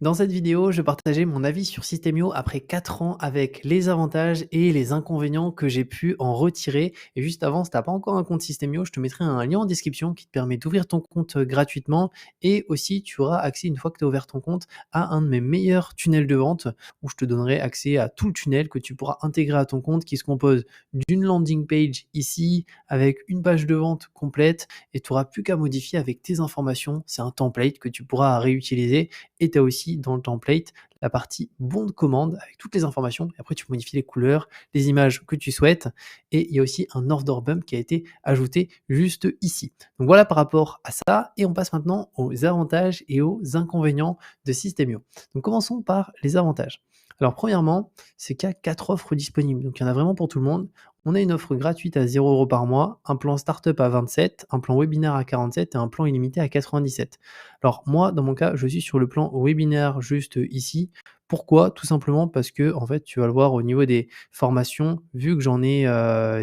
Dans cette vidéo, je partageais mon avis sur Systemio après 4 ans avec les avantages et les inconvénients que j'ai pu en retirer. Et juste avant, si tu pas encore un compte Systemio, je te mettrai un lien en description qui te permet d'ouvrir ton compte gratuitement. Et aussi, tu auras accès, une fois que tu as ouvert ton compte, à un de mes meilleurs tunnels de vente où je te donnerai accès à tout le tunnel que tu pourras intégrer à ton compte qui se compose d'une landing page ici avec une page de vente complète et tu n'auras plus qu'à modifier avec tes informations. C'est un template que tu pourras réutiliser et tu as aussi dans le template la partie bon de commande avec toutes les informations. Et après, tu peux modifier les couleurs, les images que tu souhaites. Et il y a aussi un order bump qui a été ajouté juste ici. Donc voilà par rapport à ça. Et on passe maintenant aux avantages et aux inconvénients de Systemio. Donc commençons par les avantages. Alors premièrement, c'est qu'il y a 4 offres disponibles. Donc il y en a vraiment pour tout le monde. On a une offre gratuite à 0 € par mois, un plan startup à 27, un plan webinaire à 47 et un plan illimité à 97. Alors moi, dans mon cas, je suis sur le plan webinaire juste ici. Pourquoi? Tout simplement parce que en fait, tu vas le voir au niveau des formations, vu que j'en ai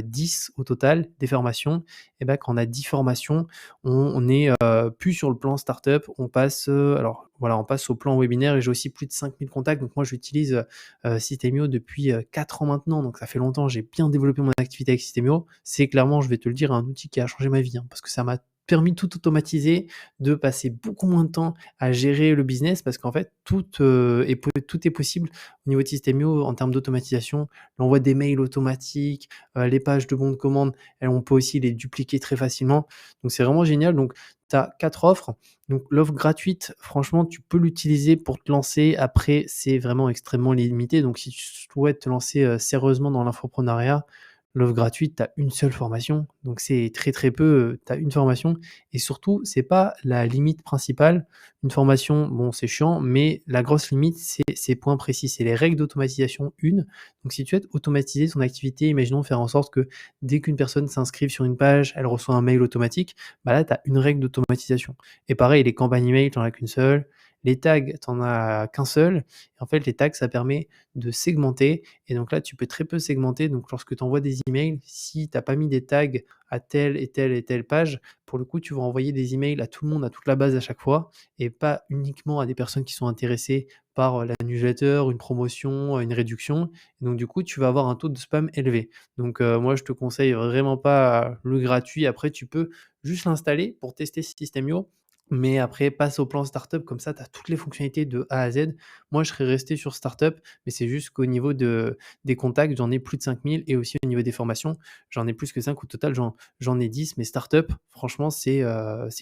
10 au total des formations, et ben quand on a 10 formations, on est plus sur le plan startup, on passe, alors voilà, on passe au plan webinaire et j'ai aussi plus de 5000 contacts. Donc moi, j'utilise Systemio depuis 4 ans maintenant, donc ça fait longtemps, j'ai bien développé mon activité avec Systemio. C'est clairement, je vais te le dire, un outil qui a changé ma vie, hein, parce que ça m'a permis de tout automatiser, de passer beaucoup moins de temps à gérer le business parce qu'en fait, tout est possible au niveau de Systemio en termes d'automatisation. L'envoi des mails automatiques, les pages de bons de commande, on peut aussi les dupliquer très facilement. Donc c'est vraiment génial. Donc tu as 4 offres. Donc l'offre gratuite, franchement, tu peux l'utiliser pour te lancer. Après, c'est vraiment extrêmement limité. Donc si tu souhaites te lancer sérieusement dans l'infoprenariat, l'offre gratuite, tu as une seule formation, donc c'est très, très peu, tu as une formation et surtout, c'est pas la limite principale. Une formation, bon, c'est chiant, mais la grosse limite, c'est ces points précis, c'est les règles d'automatisation 1. Donc si tu souhaites automatiser son activité, imaginons faire en sorte que dès qu'une personne s'inscrive sur une page, elle reçoit un mail automatique, bah là, tu as une règle d'automatisation et pareil, les campagnes email, tu en as qu'une seule, les tags, tu en as qu'un seul et en fait, les tags, ça permet de segmenter et donc là, tu peux très peu segmenter. Donc lorsque tu envoies des emails, si tu as pas mis des tags à telle et telle et telle page, pour le coup, tu vas envoyer des emails à tout le monde, à toute la base à chaque fois et pas uniquement à des personnes qui sont intéressées par, la newsletter, une promotion, une réduction. Donc du coup, tu vas avoir un taux de spam élevé. Donc moi, je te conseille vraiment pas le gratuit. Après, tu peux juste l'installer pour tester Systemio, mais après passe au plan startup comme ça, tu as toutes les fonctionnalités de A à Z. Moi, je serais resté sur startup, mais c'est juste qu'au niveau des contacts, j'en ai plus de 5000 et aussi au niveau des formations, j'en ai plus que 5 au total, j'en ai 10, mais startup, franchement, c'est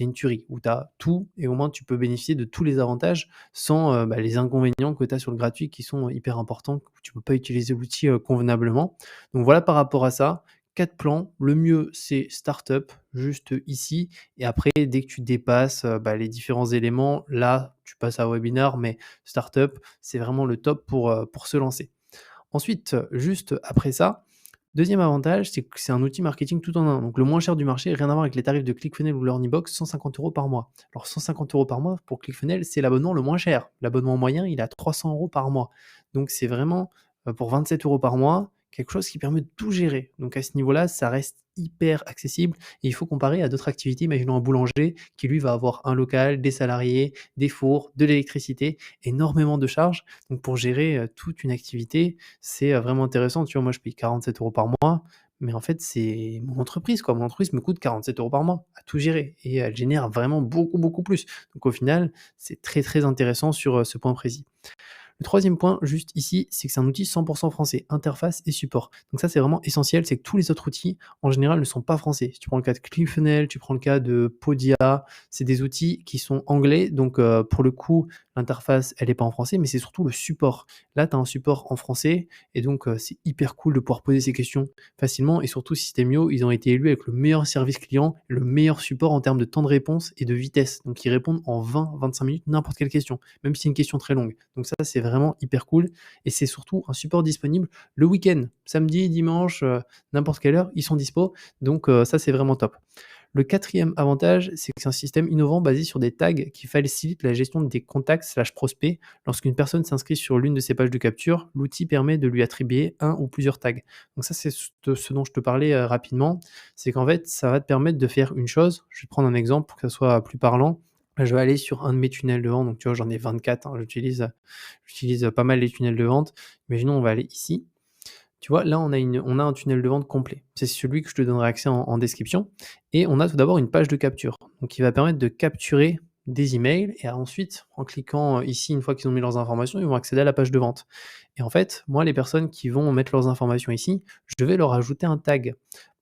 une tuerie où tu as tout et au moins tu peux bénéficier de tous les avantages sans, les inconvénients que tu as sur le gratuit qui sont hyper importants, que tu peux pas utiliser l'outil, convenablement. Donc voilà par rapport à ça, 4 plans. Le mieux, c'est startup, juste ici et après dès que tu dépasses, les différents éléments, là, tu passes à webinar, mais startup, c'est vraiment le top pour se lancer. Ensuite, juste après ça, deuxième avantage, c'est que c'est un outil marketing tout en un. Donc le moins cher du marché, rien à voir avec les tarifs de ClickFunnels ou Learnybox, 150 € par mois. Alors 150 € par mois pour ClickFunnels, c'est l'abonnement le moins cher. L'abonnement moyen, il est à 300 € par mois. Donc c'est vraiment, pour 27 € par mois, quelque chose qui permet de tout gérer. Donc à ce niveau-là, ça reste hyper accessible et il faut comparer à d'autres activités. Imaginons un boulanger qui lui va avoir un local, des salariés, des fours, de l'électricité, énormément de charges. Donc pour gérer, toute une activité, c'est, vraiment intéressant. Tu vois, moi, je paye 47 € par mois, mais en fait, c'est mon entreprise, quoi. Mon entreprise me coûte 47 € par mois à tout gérer et elle génère vraiment beaucoup, beaucoup plus. Donc au final, c'est très, très intéressant sur, ce point précis. Le troisième point, juste ici, c'est que c'est un outil 100% français, interface et support. Donc ça, c'est vraiment essentiel, c'est que tous les autres outils, en général, ne sont pas français. Si tu prends le cas de ClickFunnels, tu prends le cas de Podia, c'est des outils qui sont anglais. Donc pour le coup, l'interface, elle n'est pas en français, mais c'est surtout le support. Là, tu as un support en français et donc c'est hyper cool de pouvoir poser ces questions facilement. Et surtout, Systemio, ils ont été élus avec le meilleur service client, le meilleur support en termes de temps de réponse et de vitesse. Donc ils répondent en 20-25 minutes n'importe quelle question, même si c'est une question très longue. Donc ça, c'est vraiment hyper cool et c'est surtout un support disponible le week-end, samedi, dimanche, n'importe quelle heure, ils sont dispo. Donc ça, c'est vraiment top. Le quatrième avantage, c'est que c'est un système innovant basé sur des tags qui facilitent la gestion des contacts/prospects. Lorsqu'une personne s'inscrit sur l'une de ces pages de capture, l'outil permet de lui attribuer un ou plusieurs tags. Donc ça, c'est ce dont je te parlais rapidement. C'est qu'en fait, ça va te permettre de faire une chose. Je vais te prendre un exemple pour que ça soit plus parlant. je vais aller sur un de mes tunnels de vente, donc tu vois, j'en ai 24, hein, j'utilise pas mal les tunnels de vente. Imaginons, on va aller ici. Tu vois, là, on a un tunnel de vente complet. C'est celui que je te donnerai accès en description et on a tout d'abord une page de capture, donc qui va permettre de capturer des emails et ensuite, en cliquant, ici, une fois qu'ils ont mis leurs informations, ils vont accéder à la page de vente et en fait, moi, les personnes qui vont mettre leurs informations ici, je vais leur ajouter un tag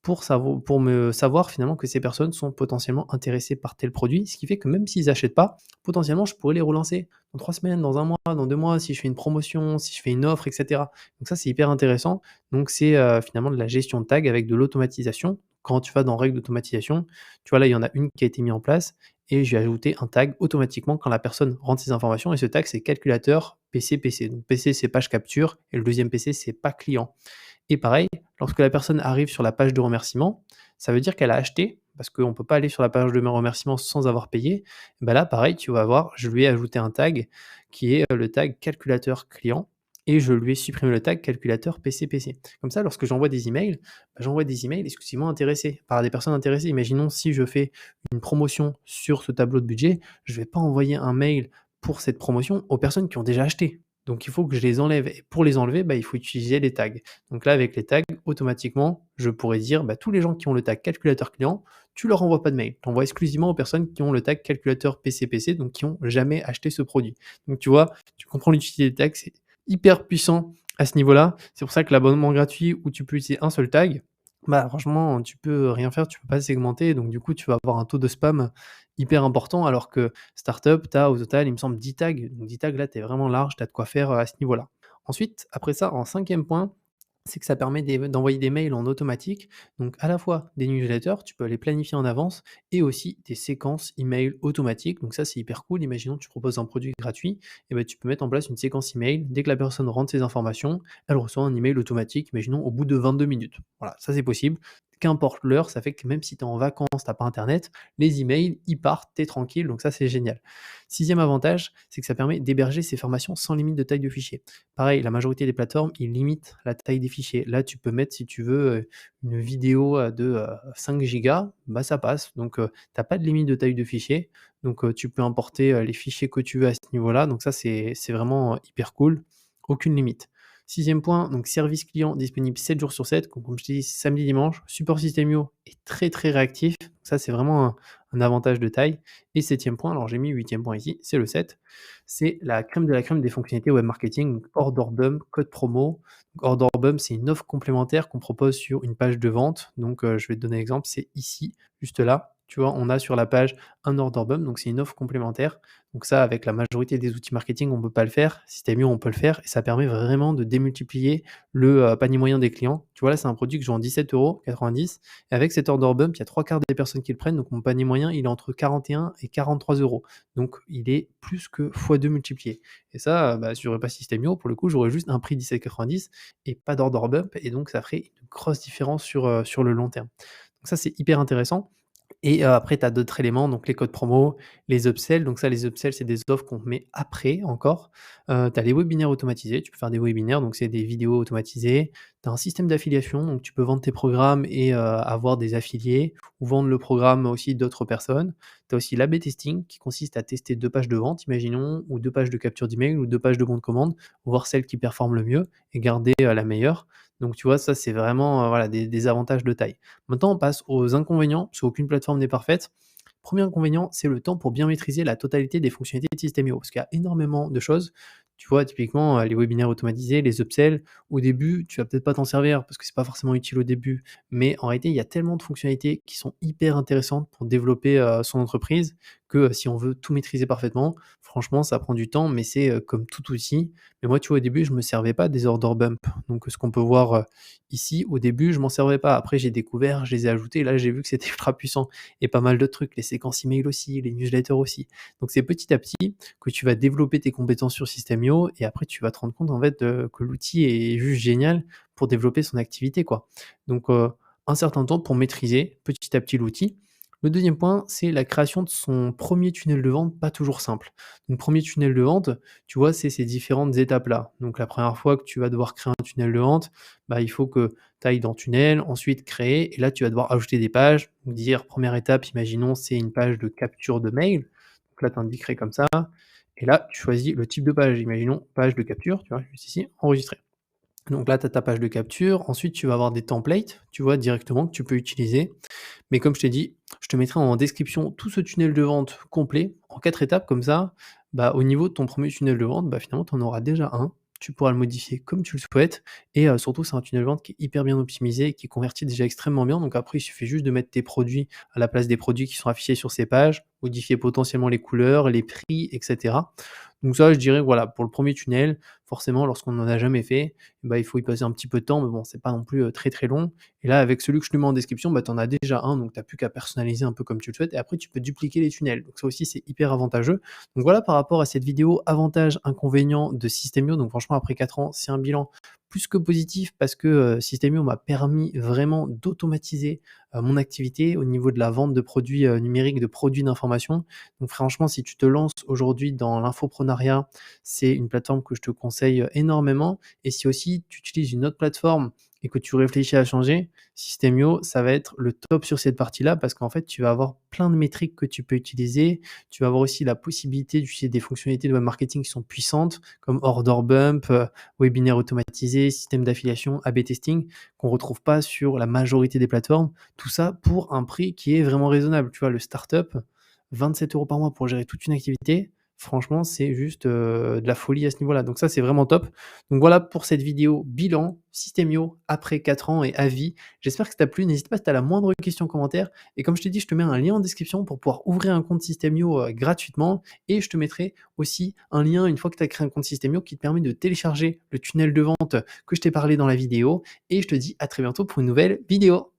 pour me savoir finalement que ces personnes sont potentiellement intéressées par tel produit, ce qui fait que même s'ils n'achètent pas, potentiellement, je pourrais les relancer dans 3 semaines, dans un mois, dans 2 mois, si je fais une promotion, si je fais une offre et cetera. Donc ça, c'est hyper intéressant. Donc c'est, finalement de la gestion de tag avec de l'automatisation. Quand tu vas dans règles d'automatisation, tu vois là, il y en a une qui a été mise en place et je vais ajouter un tag automatiquement quand la personne rentre ses informations et ce tag, c'est calculateur PC. Donc PC, c'est page capture et le deuxième PC, c'est pas client. Et pareil, lorsque la personne arrive sur la page de remerciement, ça veut dire qu'elle a acheté, parce qu'on ne peut pas aller sur la page de remerciement sans avoir payé. Et bah là, pareil, tu vas voir, je lui ai ajouté un tag qui est le tag calculateur client et je lui ai supprimé le tag calculateur PC. Comme ça, lorsque j'envoie des emails, j'envoie des emails exclusivement intéressés, par des personnes intéressées. Imaginons si je fais une promotion sur ce tableau de budget, je ne vais pas envoyer un mail pour cette promotion aux personnes qui ont déjà acheté. Donc il faut que je les enlève et pour les enlever, il faut utiliser les tags. Donc là, avec les tags, automatiquement, je pourrais dire, tous les gens qui ont le tag calculateur client, tu leur envoies pas de mail. Tu envoies exclusivement aux personnes qui ont le tag calculateur PC, donc qui ont jamais acheté ce produit. Donc tu vois, tu comprends l'utilité des tags, c'est hyper puissant à ce niveau-là. C'est pour ça que l'abonnement gratuit où tu peux utiliser un seul tag, franchement, tu peux rien faire, tu peux pas segmenter, donc du coup, tu vas avoir un taux de spam hyper important, alors que startup, tu as au total, il me semble, 10 tags. Donc 10 tags, là, tu es vraiment large, tu as de quoi faire à ce niveau-là. Ensuite, après ça, en cinquième point, c'est que ça permet d'envoyer des mails en automatique, donc à la fois des newsletters, tu peux les planifier en avance, et aussi des séquences email automatiques. Donc ça, c'est hyper cool. Imaginons que tu proposes un produit gratuit, et ben, tu peux mettre en place une séquence email. Dès que la personne rentre ses informations, elle reçoit un email automatique, imaginons au bout de 22 minutes. Voilà, ça c'est possible. Qu'importe l'heure, ça fait que même si tu es en vacances, tu pas internet, les emails, ils partent, tu es tranquille, donc ça c'est génial. Sixième avantage, c'est que ça permet d'héberger ces formations sans limite de taille de fichier. Pareil, la majorité des plateformes, ils limitent la taille des fichiers. Là, tu peux mettre, si tu veux, une vidéo, de, 5 gigas, ça passe. Donc, tu pas de limite de taille de fichier. Donc, tu peux importer, les fichiers que tu veux à ce niveau-là. Donc ça, c'est vraiment, hyper cool. Aucune limite. Sixième point, donc service client disponible 7 jours sur 7, comme je t'ai dit, samedi, dimanche. Support Systemio est très, très réactif. Ça, c'est vraiment un avantage de taille. Et septième point, alors j'ai mis huitième point ici, c'est le 7, c'est la crème de la crème des fonctionnalités web marketing, donc Order Bump, code promo. Donc Order Bump, c'est une offre complémentaire qu'on propose sur une page de vente. Donc, je vais te donner un exemple, c'est ici, juste là. Tu vois, on a sur la page un Order Bump, donc c'est une offre complémentaire. Donc ça, avec la majorité des outils marketing, on ne peut pas le faire. Si tu mieux, on peut le faire et ça permet vraiment de démultiplier le panier moyen des clients. Tu vois, là, c'est un produit que je vends 17,90 € et avec cet Order Bump, il y a 3 quarts des personnes qui le prennent. Donc mon panier moyen, il est entre 41 et 43 euros. Donc il est plus que x2 multiplié. Et ça, si j'aurais pas Systemio, pour le coup, j'aurais juste un prix 17,90 et pas d'Order Bump. Et donc ça ferait une grosse différence sur le long terme. Donc ça, c'est hyper intéressant. Et après tu as d'autres éléments, donc les codes promo, les upsells. Donc ça, les upsells, c'est des offres qu'on met après encore. Tu as les webinaires automatisés, tu peux faire des webinaires, donc c'est des vidéos automatisées. Tu as un système d'affiliation, donc tu peux vendre tes programmes et avoir des affiliés ou vendre le programme aussi d'autres personnes. Tu as aussi l'A/B testing qui consiste à tester 2 pages de vente, imaginons, ou 2 pages de capture d'email ou 2 pages de bon de commande, voir celle qui performe le mieux et garder, la meilleure. Donc tu vois, ça, c'est vraiment, voilà, des avantages de taille. Maintenant, on passe aux inconvénients, parce qu'aucune plateforme n'est parfaite. Premier inconvénient, c'est le temps pour bien maîtriser la totalité des fonctionnalités de System.io, parce qu'il y a énormément de choses. Tu vois, typiquement, les webinaires automatisés, les upsells, au début, tu vas peut-être pas t'en servir parce que c'est pas forcément utile au début, mais en réalité, il y a tellement de fonctionnalités qui sont hyper intéressantes pour développer son entreprise que si on veut tout maîtriser parfaitement, franchement, ça prend du temps, mais c'est comme tout outil. Mais moi, tu vois, au début, je me servais pas des order bump. Donc, ce qu'on peut voir ici, au début, je m'en servais pas. Après, j'ai découvert, je les ai ajoutés. Là, j'ai vu que c'était ultra puissant et pas mal de trucs. Les séquences email aussi, les newsletters aussi. Donc, c'est petit à petit que tu vas développer tes compétences sur System.io et après, tu vas te rendre compte en fait que l'outil est juste génial pour développer son activité, quoi. Donc, un certain temps pour maîtriser petit à petit l'outil. Le deuxième point, c'est la création de son premier tunnel de vente, pas toujours simple. Donc, premier tunnel de vente, tu vois, c'est ces différentes étapes-là. Donc, la première fois que tu vas devoir créer un tunnel de vente, il faut que tu ailles dans tunnel, ensuite créer, et là, tu vas devoir ajouter des pages. Donc, dire, première étape, imaginons, c'est une page de capture de mail. Donc là, tu indiquerais comme ça et là, tu choisis le type de page. Imaginons page de capture, tu vois? Juste ici, enregistrer. Donc là, tu as ta page de capture. Ensuite, tu vas avoir des templates, tu vois, directement que tu peux utiliser. Mais comme je t'ai dit, je te mettrai en description tout ce tunnel de vente complet en 4 étapes comme ça, bah, au niveau de ton premier tunnel de vente, bah, finalement, tu en auras déjà un. Tu pourras le modifier comme tu le souhaites et surtout, c'est un tunnel de vente qui est hyper bien optimisé et qui convertit déjà extrêmement bien. Donc après, il suffit juste de mettre tes produits à la place des produits qui sont affichés sur ces pages, modifier potentiellement les couleurs, les prix et cetera. Donc ça, je dirais que voilà, pour le premier tunnel, forcément, lorsqu'on n'en a jamais fait, bah, il faut y passer un petit peu de temps, mais bon, c'est pas non plus, très, très long. Et là, avec celui que je te mets en description, bah, tu en as déjà un, donc tu as plus qu'à personnaliser un peu comme tu le souhaites et après tu peux dupliquer les tunnels. Donc ça aussi, c'est hyper avantageux. Donc voilà par rapport à cette vidéo avantages, inconvénients de System.io. Donc franchement, après 4 ans, c'est un bilan plus que positif parce que, System.io m'a permis vraiment d'automatiser, mon activité au niveau de la vente de produits, numériques, de produits d'information. Donc franchement, si tu te lances aujourd'hui dans l'infoprenariat, c'est une plateforme que je te conseille, énormément et si aussi tu utilises une autre plateforme et que tu réfléchis à changer, System.io, ça va être le top sur cette partie-là parce qu'en fait, tu vas avoir plein de métriques que tu peux utiliser. Tu vas avoir aussi la possibilité d'utiliser des fonctionnalités de web marketing qui sont puissantes comme order bump, webinaire automatisé, système d'affiliation, A/B testing qu'on retrouve pas sur la majorité des plateformes. Tout ça pour un prix qui est vraiment raisonnable. Tu vois, le startup, 27 € par mois pour gérer toute une activité, franchement, c'est juste, de la folie à ce niveau-là. Donc ça, c'est vraiment top. Donc voilà pour cette vidéo bilan System.io après 4 ans et avis. J'espère que ça t'a plu. N'hésite pas si tu as la moindre question en commentaire et comme je t'ai dit, je te mets un lien en description pour pouvoir ouvrir un compte System.io, gratuitement et je te mettrai aussi un lien une fois que tu as créé un compte System.io qui te permet de télécharger le tunnel de vente que je t'ai parlé dans la vidéo et je te dis à très bientôt pour une nouvelle vidéo.